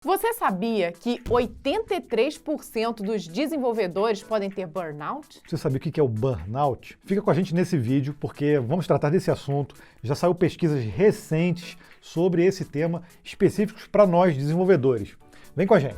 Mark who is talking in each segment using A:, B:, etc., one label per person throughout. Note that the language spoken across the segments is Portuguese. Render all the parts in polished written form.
A: Você sabia que 83% dos desenvolvedores podem ter burnout?
B: Você sabia o que é o burnout? Fica com a gente nesse vídeo porque vamos tratar desse assunto. Já saiu pesquisas recentes sobre esse tema específicos para nós desenvolvedores. Vem com a gente!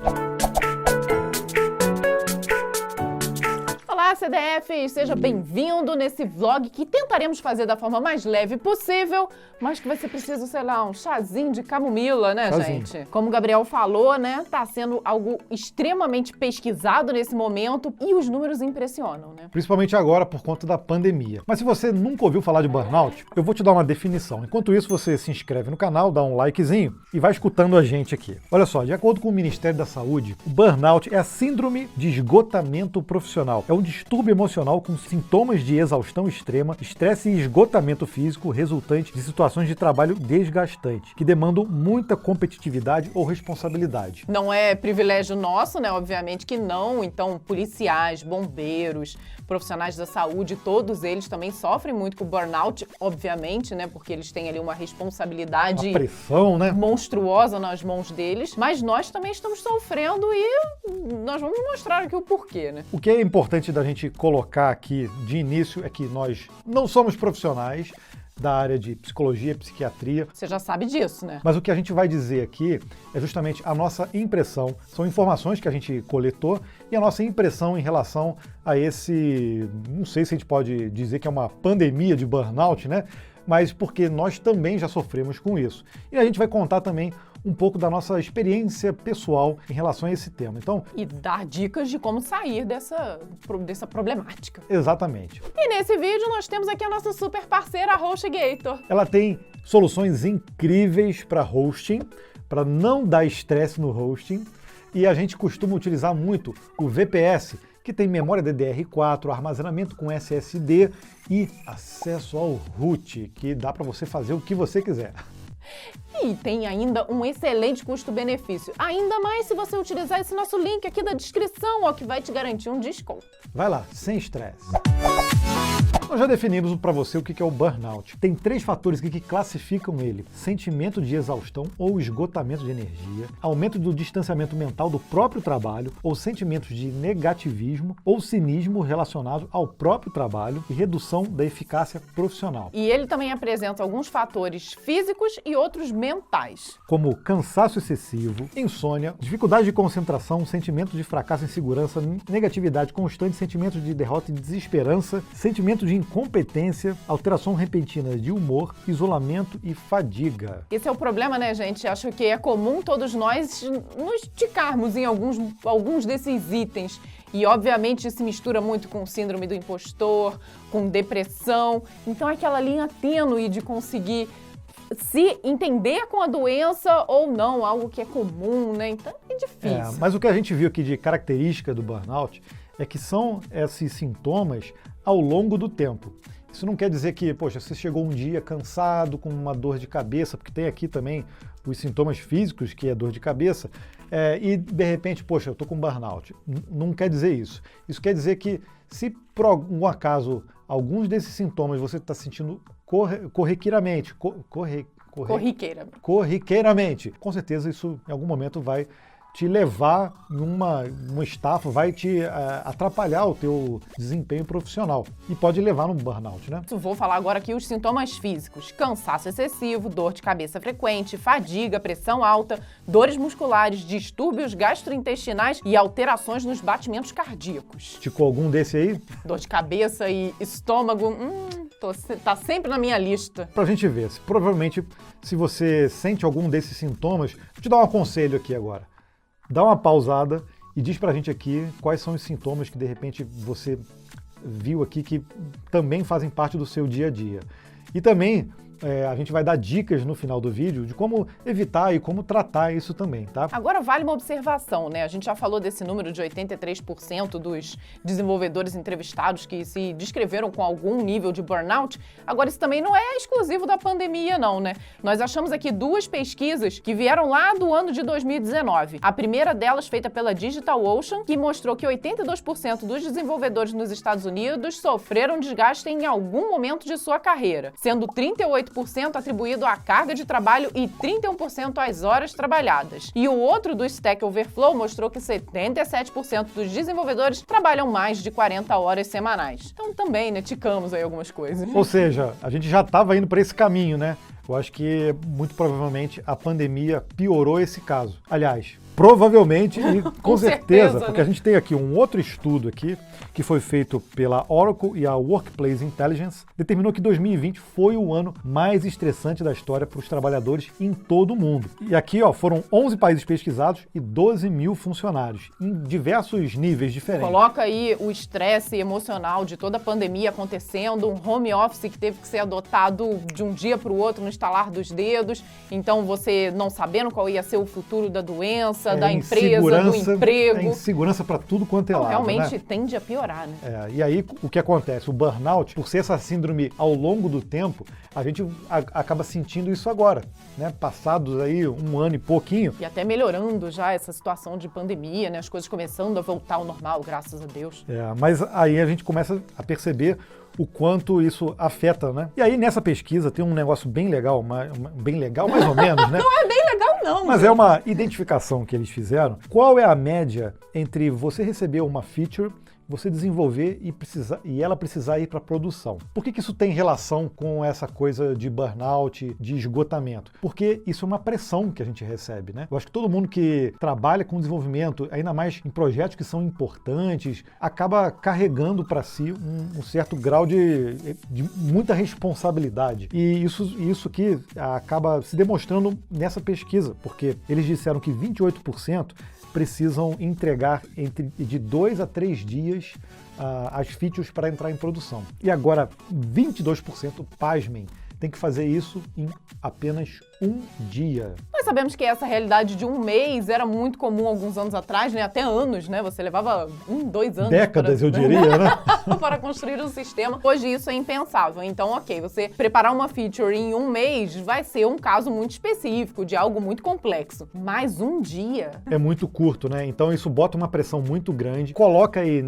A: Olá, CDF! Seja bem-vindo nesse vlog que tentaremos fazer da forma mais leve possível, mas que você precisa, sei lá, um chazinho de camomila, né, gente? Como o Gabriel falou, né, tá sendo algo extremamente pesquisado nesse momento e os números impressionam, né?
B: Principalmente agora por conta da pandemia. Mas se você nunca ouviu falar de burnout, eu vou te dar uma definição. Enquanto isso, você se inscreve no canal, dá um likezinho e vai escutando a gente aqui. Olha só, de acordo com o Ministério da Saúde, o burnout é a síndrome de esgotamento profissional. É um distúrbio emocional com sintomas de exaustão extrema, estresse e esgotamento físico resultante de situações de trabalho desgastantes, que demandam muita competitividade ou responsabilidade.
A: Não é privilégio nosso, né? Obviamente que não. Então, policiais, bombeiros, profissionais da saúde, todos eles também sofrem muito com o burnout, obviamente, né? Porque eles têm ali uma responsabilidade,
B: uma pressão, né,
A: monstruosa nas mãos deles. Mas nós também estamos sofrendo e nós vamos mostrar aqui o porquê, né?
B: O que é importante da gente colocar aqui de início é que nós não somos profissionais da área de psicologia, psiquiatria.
A: Você já sabe disso, né?
B: Mas o que a gente vai dizer aqui é justamente a nossa impressão. São informações que a gente coletou e a nossa impressão em relação a esse, não sei se a gente pode dizer que é uma pandemia de burnout, né? Mas porque nós também já sofremos com isso. E a gente vai contar também um pouco da nossa experiência pessoal em relação a esse tema. Então,
A: e dar dicas de como sair dessa problemática.
B: Exatamente.
A: E nesse vídeo nós temos aqui a nossa super parceira, a HostGator.
B: Ela tem soluções incríveis para hosting, para não dar estresse no hosting, e a gente costuma utilizar muito o VPS, que tem memória DDR4, armazenamento com SSD e acesso ao root, que dá para você fazer o que você quiser.
A: E tem ainda um excelente custo-benefício, ainda mais se você utilizar esse nosso link aqui da descrição, ó, que vai te garantir um desconto.
B: Vai lá, sem estresse. Nós já definimos para você o que é o burnout. Tem 3 fatores aqui que classificam ele: sentimento de exaustão ou esgotamento de energia, aumento do distanciamento mental do próprio trabalho, ou sentimentos de negativismo ou cinismo relacionado ao próprio trabalho e redução da eficácia profissional.
A: E ele também apresenta alguns fatores físicos e outros mentais,
B: como cansaço excessivo, insônia, dificuldade de concentração, sentimento de fracasso e insegurança, negatividade constante, sentimento de derrota e desesperança, sentimento de incompetência, alteração repentina de humor, isolamento e fadiga.
A: Esse é o problema, né, gente? Acho que é comum todos nós nos esticarmos em alguns desses itens. E, obviamente, isso se mistura muito com síndrome do impostor, com depressão. Então, é aquela linha tênue de conseguir se entender com a doença ou não, algo que é comum, né? Então, é difícil.
B: Mas o que a gente viu aqui de característica do burnout é que são esses sintomas ao longo do tempo. Isso não quer dizer que, poxa, você chegou um dia cansado, com uma dor de cabeça, porque tem aqui também os sintomas físicos, que é dor de cabeça, e de repente, poxa, eu tô com burnout. Não quer dizer isso. Isso quer dizer que se por algum acaso alguns desses sintomas você está sentindo corriqueiramente, com certeza isso em algum momento vai te levar numa estafa, vai te atrapalhar o teu desempenho profissional e pode levar num burnout, né?
A: Vou falar agora aqui os sintomas físicos: cansaço excessivo, dor de cabeça frequente, fadiga, pressão alta, dores musculares, distúrbios gastrointestinais e alterações nos batimentos cardíacos.
B: Ticou algum desse aí?
A: Dor de cabeça e estômago, tá sempre na minha lista.
B: Pra gente ver, provavelmente se você sente algum desses sintomas, vou te dar um aconselho aqui agora. Dá uma pausada e diz pra gente aqui quais são os sintomas que de repente você viu aqui que também fazem parte do seu dia a dia. E também a gente vai dar dicas no final do vídeo de como evitar e como tratar isso também, tá?
A: Agora vale uma observação, né? A gente já falou desse número de 83% dos desenvolvedores entrevistados que se descreveram com algum nível de burnout. Agora, isso também não é exclusivo da pandemia, não, né? Nós achamos aqui 2 pesquisas que vieram lá do ano de 2019. A primeira delas feita pela DigitalOcean, que mostrou que 82% dos desenvolvedores nos Estados Unidos sofreram desgaste em algum momento de sua carreira, sendo 38% 28% atribuído à carga de trabalho e 31% às horas trabalhadas. E o outro do Stack Overflow mostrou que 77% dos desenvolvedores trabalham mais de 40 horas semanais. Então também, né, ticamos aí algumas coisas.
B: Ou seja, a gente já estava indo para esse caminho, né? Eu acho que, muito provavelmente, a pandemia piorou esse caso. Aliás, provavelmente e com certeza, porque
A: né?
B: a gente tem aqui um outro estudo aqui, que foi feito pela Oracle e a Workplace Intelligence, determinou que 2020 foi o ano mais estressante da história para os trabalhadores em todo o mundo. E aqui, foram 11 países pesquisados e 12 mil funcionários, em diversos níveis diferentes.
A: Coloca aí o estresse emocional de toda a pandemia acontecendo, um home office que teve que ser adotado de um dia para o outro no estalar dos dedos, então você não sabendo qual ia ser o futuro da doença, da empresa, do emprego.
B: É insegurança para tudo quanto é
A: então,
B: lado,
A: realmente
B: né?
A: tende a piorar, né?
B: E aí, o que acontece? O burnout, por ser essa síndrome ao longo do tempo, a gente acaba sentindo isso agora, né? Passados aí um ano e pouquinho.
A: E até melhorando já essa situação de pandemia, né? As coisas começando a voltar ao normal, graças a Deus.
B: Mas aí a gente começa a perceber o quanto isso afeta, né? E aí, nessa pesquisa, tem um negócio bem legal, bem legal mais ou menos, né?
A: Não é bem legal, não.
B: Mas
A: gente.
B: É uma identificação que eles fizeram. Qual é a média entre você receber uma feature, você desenvolver e ela precisar ir para produção? Por que isso tem relação com essa coisa de burnout, de esgotamento? Porque isso é uma pressão que a gente recebe, né? Eu acho que todo mundo que trabalha com desenvolvimento, ainda mais em projetos que são importantes, acaba carregando para si um certo grau de muita responsabilidade. E isso que acaba se demonstrando nessa pesquisa, porque eles disseram que 28% precisam entregar de 2 a 3 dias as features para entrar em produção. E agora, 22%, pasmem, tem que fazer isso em apenas um dia.
A: Nós sabemos que essa realidade de um mês era muito comum alguns anos atrás, né? Até anos, né? Você levava 2 anos.
B: Décadas, eu diria, né?
A: para construir um sistema. Hoje isso é impensável. Então, ok, você preparar uma feature em um mês vai ser um caso muito específico, de algo muito complexo. Mas um dia...
B: É muito curto, né? Então isso bota uma pressão muito grande. Coloca aí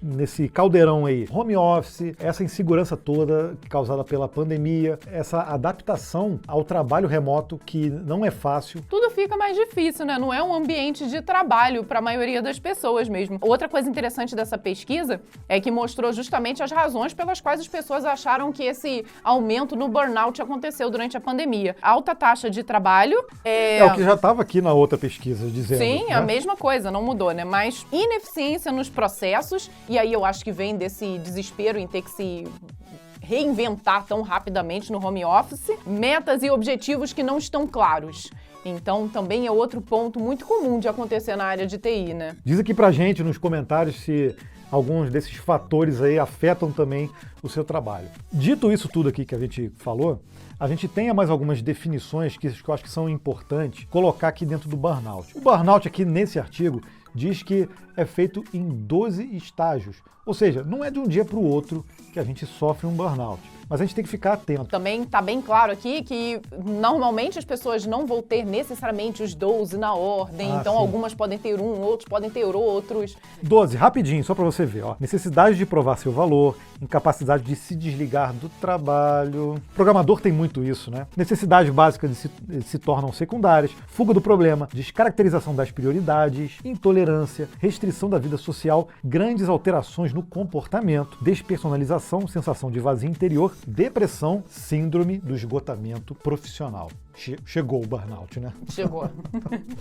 B: nesse caldeirão aí home office, essa insegurança toda causada pela pandemia, essa adaptação ao trabalho remoto que não é fácil.
A: Tudo fica mais difícil, né? Não é um ambiente de trabalho para a maioria das pessoas mesmo. Outra coisa interessante dessa pesquisa é que mostrou justamente as razões pelas quais as pessoas acharam que esse aumento no burnout aconteceu durante a pandemia. Alta taxa de trabalho...
B: É o que já estava aqui na outra pesquisa dizendo.
A: Sim,
B: né?
A: A mesma coisa, não mudou, né? Mas ineficiência nos processos, e aí eu acho que vem desse desespero em ter que se reinventar tão rapidamente no home office, metas e objetivos que não estão claros. Então, também é outro ponto muito comum de acontecer na área de TI, né?
B: Diz aqui pra gente nos comentários se alguns desses fatores aí afetam também o seu trabalho. Dito isso tudo aqui que a gente falou, a gente tem mais algumas definições que eu acho que são importantes colocar aqui dentro do burnout. O burnout aqui nesse artigo diz que é feito em 12 estágios. Ou seja, não é de um dia para o outro que a gente sofre um burnout. Mas a gente tem que ficar atento.
A: Também está bem claro aqui que normalmente as pessoas não vão ter necessariamente os 12 na ordem. Então
B: sim.
A: Algumas podem ter outros podem ter outros.
B: 12, rapidinho, só para você ver. Necessidade de provar seu valor, incapacidade de se desligar do trabalho. O programador tem muito isso, né? Necessidades básicas se tornam secundárias, fuga do problema, descaracterização das prioridades, intolerância, restrição da vida social, grandes alterações no comportamento, despersonalização, sensação de vazio interior, depressão, síndrome do esgotamento profissional. Chegou o burnout, né?
A: Chegou.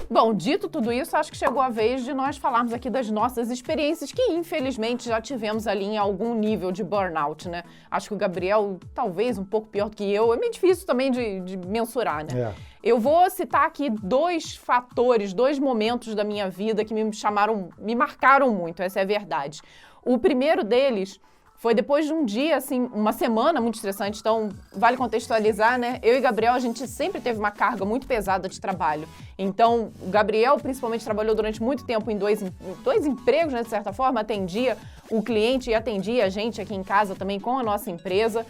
A: Bom, dito tudo isso, acho que chegou a vez de nós falarmos aqui das nossas experiências, que infelizmente já tivemos ali em algum nível de burnout, né? Acho que o Gabriel, talvez um pouco pior do que eu, é meio difícil também de mensurar, né? Eu vou citar aqui 2 fatores, 2 momentos da minha vida que me marcaram muito, essa é a verdade. O primeiro deles foi depois de um dia, assim, uma semana muito estressante, então vale contextualizar, né? Eu e Gabriel, a gente sempre teve uma carga muito pesada de trabalho. Então, o Gabriel principalmente trabalhou durante muito tempo em dois empregos, né, de certa forma, atendia o cliente e atendia a gente aqui em casa também com a nossa empresa.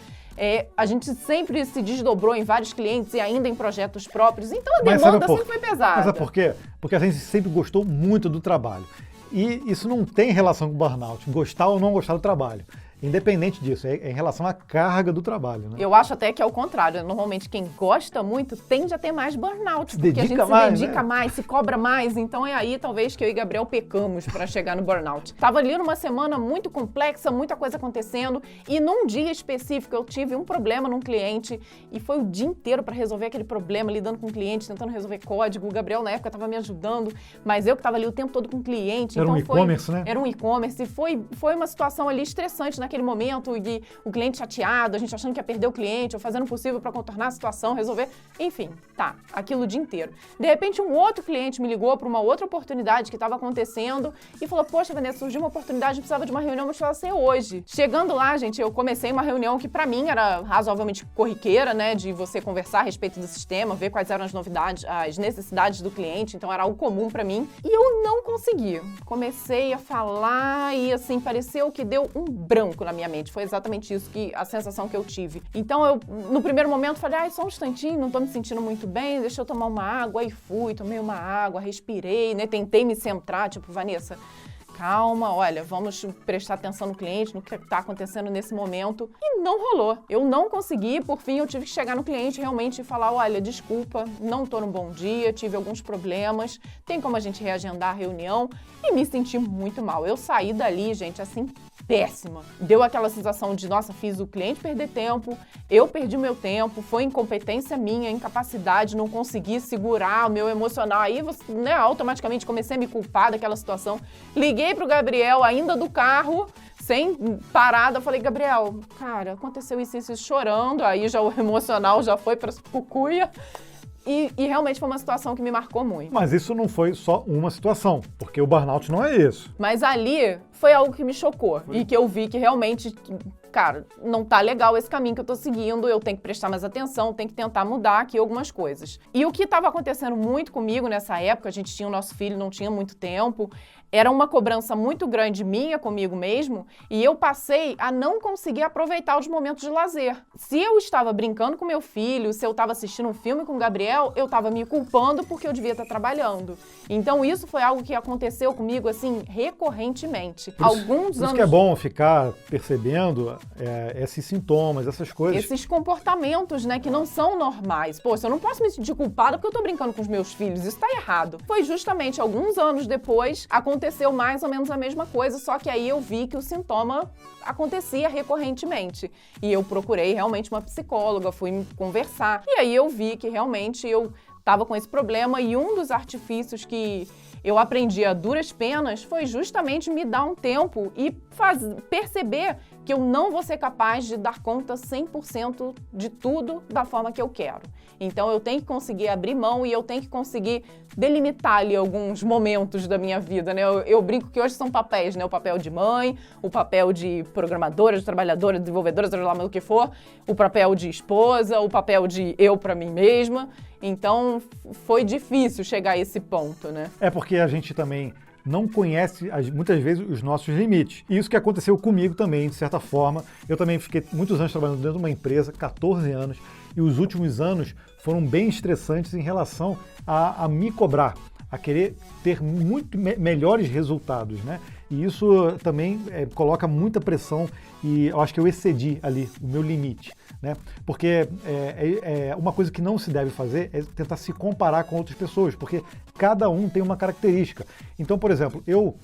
A: A gente sempre se desdobrou em vários clientes e ainda em projetos próprios, então a demanda sempre foi pesada.
B: Mas sabe por quê? Porque a gente sempre gostou muito do trabalho. E isso não tem relação com burnout, gostar ou não gostar do trabalho. Independente disso, é em relação à carga do trabalho, né?
A: Eu acho até que é o contrário. Normalmente quem gosta muito tende a ter mais burnout, porque a gente se dedica mais, se cobra mais. Então é aí talvez que eu e Gabriel pecamos para chegar no burnout. Tava ali numa semana muito complexa, muita coisa acontecendo, e num dia específico eu tive um problema num cliente e foi o dia inteiro para resolver aquele problema, lidando com o cliente, tentando resolver código. O Gabriel na época estava me ajudando, mas eu que estava ali o tempo todo com o cliente.
B: Era
A: então
B: um e-commerce, né?
A: Era um e-commerce e foi uma situação ali estressante naquele momento, e o cliente chateado, a gente achando que ia perder o cliente, ou fazendo o possível para contornar a situação, resolver. Enfim, aquilo o dia inteiro. De repente, um outro cliente me ligou para uma outra oportunidade que estava acontecendo e falou: poxa, Vanessa, surgiu uma oportunidade, precisava de uma reunião, mas precisava ser hoje. Chegando lá, gente, eu comecei uma reunião que para mim era razoavelmente corriqueira, né, de você conversar a respeito do sistema, ver quais eram as novidades, as necessidades do cliente, então era algo comum para mim. E eu não consegui. Comecei a falar e, assim, pareceu que deu um branco na minha mente. Foi exatamente isso, a sensação que eu tive. Então eu, no primeiro momento, falei: só um instantinho, não tô me sentindo muito bem, deixa eu tomar uma água. Aí fui, tomei uma água, respirei, né, tentei me centrar, tipo, Vanessa, calma, olha, vamos prestar atenção no cliente, no que está acontecendo nesse momento. E não rolou. Eu não consegui, por fim, eu tive que chegar no cliente realmente e falar: olha, desculpa, não estou num bom dia, tive alguns problemas, tem como a gente reagendar a reunião? E me senti muito mal. Eu saí dali, gente, assim, péssima. Deu aquela sensação de, nossa, fiz o cliente perder tempo, eu perdi o meu tempo, foi incompetência minha, incapacidade, não consegui segurar o meu emocional. Aí, né, automaticamente comecei a me culpar daquela situação. Liguei pro Gabriel, ainda do carro, sem parada, falei: Gabriel, cara, aconteceu isso, chorando, aí já o emocional já foi pra cucuia. E realmente foi uma situação que me marcou muito.
B: Mas isso não foi só uma situação, porque o burnout não é isso.
A: Mas ali foi algo que me chocou e que eu vi que realmente, cara, não tá legal esse caminho que eu tô seguindo, eu tenho que prestar mais atenção, tenho que tentar mudar aqui algumas coisas. E o que estava acontecendo muito comigo nessa época, a gente tinha o nosso filho, não tinha muito tempo, era uma cobrança muito grande minha comigo mesmo, e eu passei a não conseguir aproveitar os momentos de lazer. Se eu estava brincando com meu filho, se eu estava assistindo um filme com o Gabriel, eu estava me culpando porque eu devia estar trabalhando. Então isso foi algo que aconteceu comigo, assim, recorrentemente.
B: Por isso que é bom ficar percebendo esses sintomas, essas coisas.
A: Esses comportamentos, né, que não são normais. Pô, eu não posso me sentir culpada porque eu tô brincando com os meus filhos, isso tá errado. Foi justamente alguns anos depois, aconteceu mais ou menos a mesma coisa, só que aí eu vi que o sintoma acontecia recorrentemente. E eu procurei realmente uma psicóloga, fui conversar. E aí eu vi que realmente eu estava com esse problema, e um dos artifícios que eu aprendi a duras penas foi justamente me dar um tempo e perceber que eu não vou ser capaz de dar conta 100% de tudo da forma que eu quero. Então eu tenho que conseguir abrir mão e eu tenho que conseguir delimitar ali alguns momentos da minha vida, né? Eu brinco que hoje são papéis, né? O papel de mãe, o papel de programadora, de trabalhadora, desenvolvedora, seja lá o que for, o papel de esposa, o papel de eu para mim mesma. Então foi difícil chegar a esse ponto, né?
B: É porque a gente também não conhece, muitas vezes, os nossos limites. E isso que aconteceu comigo também, de certa forma. Eu também fiquei muitos anos trabalhando dentro de uma empresa, 14 anos, e os últimos anos foram bem estressantes em relação a me cobrar, a querer ter muito melhores resultados, né? E isso também coloca muita pressão, e eu acho que eu excedi ali o meu limite, né? Porque uma coisa que não se deve fazer é tentar se comparar com outras pessoas, porque cada um tem uma característica. Então, por exemplo, eu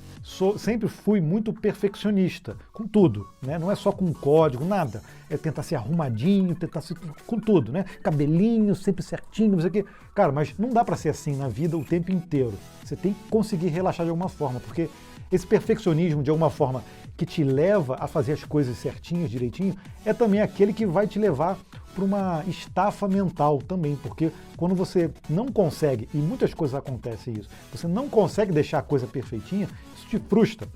B: sempre fui muito perfeccionista com tudo, né? Não é só com código, nada. É tentar ser arrumadinho, tentar ser com tudo, né? Cabelinho sempre certinho, não sei o quê. Cara, mas não dá para ser assim na vida o tempo inteiro. Você tem que conseguir relaxar de alguma forma, porque esse perfeccionismo, de alguma forma, que te leva a fazer as coisas certinhas, direitinho, é também aquele que vai te levar para uma estafa mental também, porque quando você não consegue, e muitas coisas acontecem isso, você não consegue deixar a coisa perfeitinha, isso te frustra.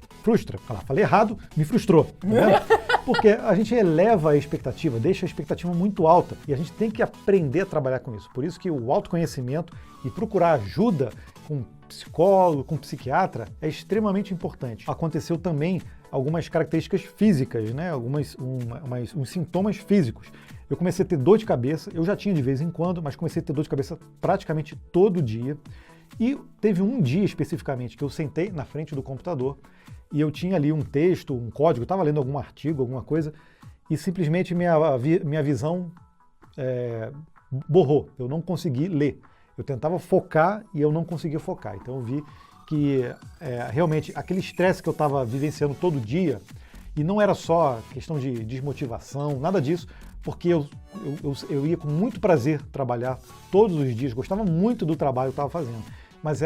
B: Falei errado, me frustrou, tá vendo? Porque a gente eleva a expectativa, deixa a expectativa muito alta, e a gente tem que aprender a trabalhar com isso. Por isso que o autoconhecimento e procurar ajuda com psicólogo, com psiquiatra, é extremamente importante. Aconteceu também algumas características físicas, né? Uns sintomas físicos. Eu comecei a ter dor de cabeça, eu já tinha de vez em quando, mas comecei a ter dor de cabeça praticamente todo dia. E teve um dia especificamente que eu sentei na frente do computador e eu tinha ali um texto, um código, estava lendo algum artigo, alguma coisa, e simplesmente minha visão borrou. Eu não consegui ler. Eu tentava focar e eu não conseguia focar. Então eu vi que realmente aquele estresse que eu estava vivenciando todo dia, e não era só questão de desmotivação, nada disso, porque eu ia com muito prazer trabalhar todos os dias, gostava muito do trabalho que eu estava fazendo, mas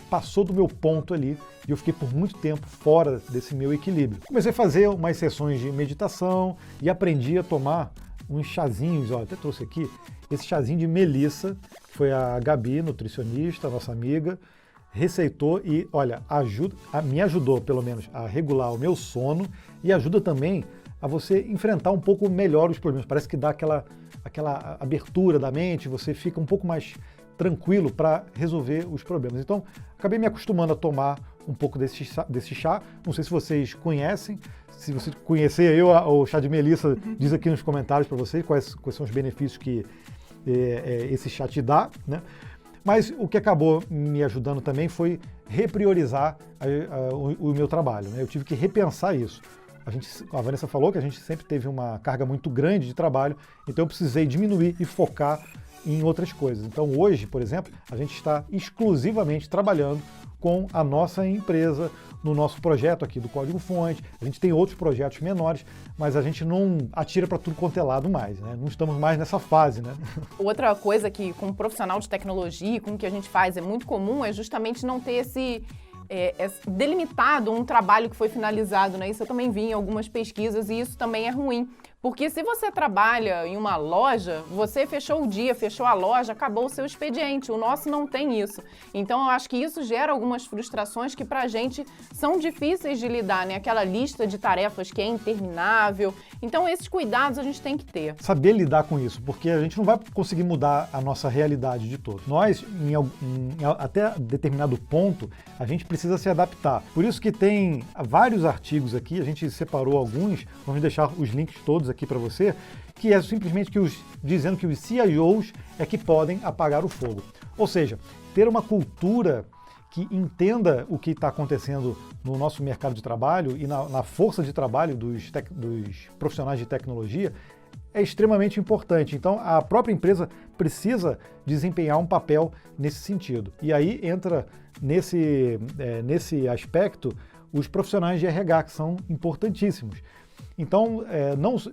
B: passou do meu ponto ali e eu fiquei por muito tempo fora desse meu equilíbrio. Comecei a fazer umas sessões de meditação e aprendi a tomar uns chazinhos, ó, até trouxe aqui, esse chazinho de melissa, que foi a Gabi, nutricionista, nossa amiga, receitou e, olha, me ajudou pelo menos a regular o meu sono e ajuda também a você enfrentar um pouco melhor os problemas. Parece que dá aquela abertura da mente, você fica um pouco mais tranquilo para resolver os problemas. Então, acabei me acostumando a tomar um pouco desse chá. Não sei se vocês conhecem. Se você conhecer o chá de melissa, diz aqui nos comentários para vocês quais são os benefícios que esse chá te dá, né? Mas o que acabou me ajudando também foi repriorizar o meu trabalho, né? Eu tive que repensar isso. A Vanessa falou que a gente sempre teve uma carga muito grande de trabalho, então eu precisei diminuir e focar em outras coisas. Então hoje, por exemplo, a gente está exclusivamente trabalhando com a nossa empresa, no nosso projeto aqui do Código Fonte. A gente tem outros projetos menores, mas a gente não atira para tudo quanto é lado mais, né? Não estamos mais nessa fase, né?
A: Outra coisa que, como profissional de tecnologia, com o que a gente faz é muito comum, é justamente não ter delimitado um trabalho que foi finalizado, né? Isso eu também vi em algumas pesquisas e isso também é ruim. Porque se você trabalha em uma loja, você fechou o dia, fechou a loja, acabou o seu expediente. O nosso não tem isso. Então, eu acho que isso gera algumas frustrações que pra gente são difíceis de lidar, né? Aquela lista de tarefas que é interminável. Então, esses cuidados a gente tem que ter.
B: Saber lidar com isso, porque a gente não vai conseguir mudar a nossa realidade de todo. Nós, até determinado ponto, a gente precisa se adaptar. Por isso que tem vários artigos aqui, a gente separou alguns, vamos deixar os links todos aqui para você, que é simplesmente dizendo que os CIOs é que podem apagar o fogo. Ou seja, ter uma cultura que entenda o que está acontecendo no nosso mercado de trabalho e na força de trabalho dos profissionais de tecnologia é extremamente importante. Então, a própria empresa precisa desempenhar um papel nesse sentido. E aí entra nesse aspecto os profissionais de RH, que são importantíssimos. Então,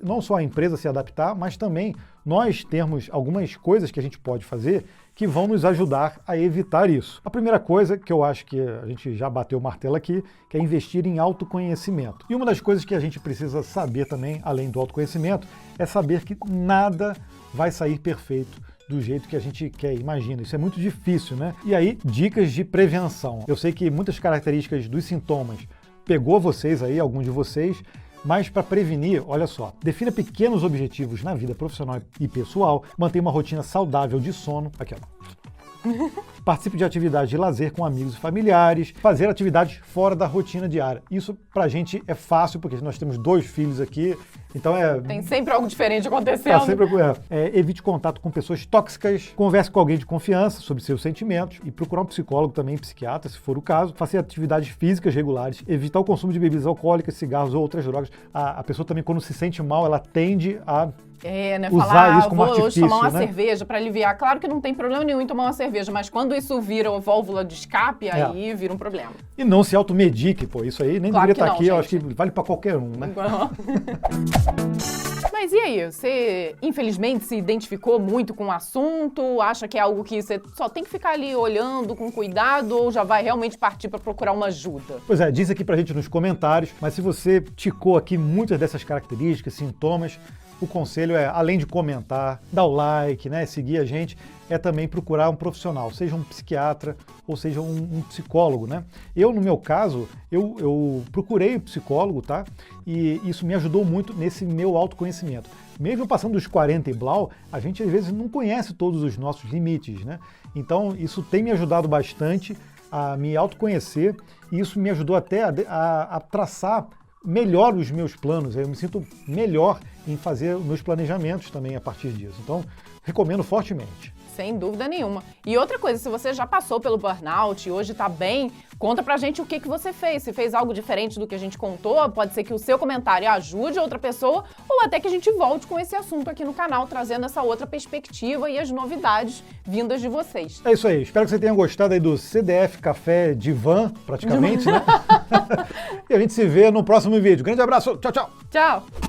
B: não só a empresa se adaptar, mas também nós temos algumas coisas que a gente pode fazer que vão nos ajudar a evitar isso. A primeira coisa, que eu acho que a gente já bateu o martelo aqui, que é investir em autoconhecimento. E uma das coisas que a gente precisa saber também, além do autoconhecimento, é saber que nada vai sair perfeito do jeito que a gente quer, imagina. Isso é muito difícil, né? E aí, dicas de prevenção. Eu sei que muitas características dos sintomas pegou vocês aí, alguns de vocês, mas para prevenir, olha só, defina pequenos objetivos na vida profissional e pessoal, mantenha uma rotina saudável de sono, aqui ó, participe de atividades de lazer com amigos e familiares, fazer atividades fora da rotina diária. Isso pra gente é fácil, porque nós temos 2 filhos aqui, então
A: tem sempre algo diferente acontecendo.
B: Tá sempre, evite contato com pessoas tóxicas, converse com alguém de confiança sobre seus sentimentos e procurar um psicólogo também, psiquiatra, se for o caso. Faça atividades físicas regulares, evitar o consumo de bebidas alcoólicas, cigarros ou outras drogas. A pessoa também, quando se sente mal, ela tende a usar isso como artifício,
A: vou tomar uma cerveja para aliviar. Claro que não tem problema nenhum em tomar uma cerveja, mas quando isso vira válvula de escape, aí vira um problema.
B: E não se automedique, pô, isso aí nem deveria estar aqui,
A: gente.
B: Eu acho que vale para qualquer um, né?
A: Mas e aí, você infelizmente se identificou muito com o assunto? Acha que é algo que você só tem que ficar ali olhando com cuidado ou já vai realmente partir para procurar uma ajuda?
B: Pois é, diz aqui pra gente nos comentários, mas se você ticou aqui muitas dessas características, sintomas, o conselho é, além de comentar, dar o like, né, seguir a gente, é também procurar um profissional, seja um psiquiatra ou seja um psicólogo, né? Eu, no meu caso, eu procurei um psicólogo, tá? E isso me ajudou muito nesse meu autoconhecimento. Mesmo passando dos 40 e blau, a gente às vezes não conhece todos os nossos limites, né? Então isso tem me ajudado bastante a me autoconhecer e isso me ajudou até a traçar melhor os meus planos. Eu me sinto melhor em fazer meus planejamentos também a partir disso. Então, recomendo fortemente.
A: Sem dúvida nenhuma. E outra coisa, se você já passou pelo burnout e hoje tá bem, conta pra gente o que você fez. Se fez algo diferente do que a gente contou, pode ser que o seu comentário ajude outra pessoa ou até que a gente volte com esse assunto aqui no canal, trazendo essa outra perspectiva e as novidades vindas de vocês.
B: É isso aí. Espero que você tenha gostado aí do CDF Café Divã, praticamente, né? E a gente se vê no próximo vídeo. Grande abraço. Tchau, tchau.
A: Tchau.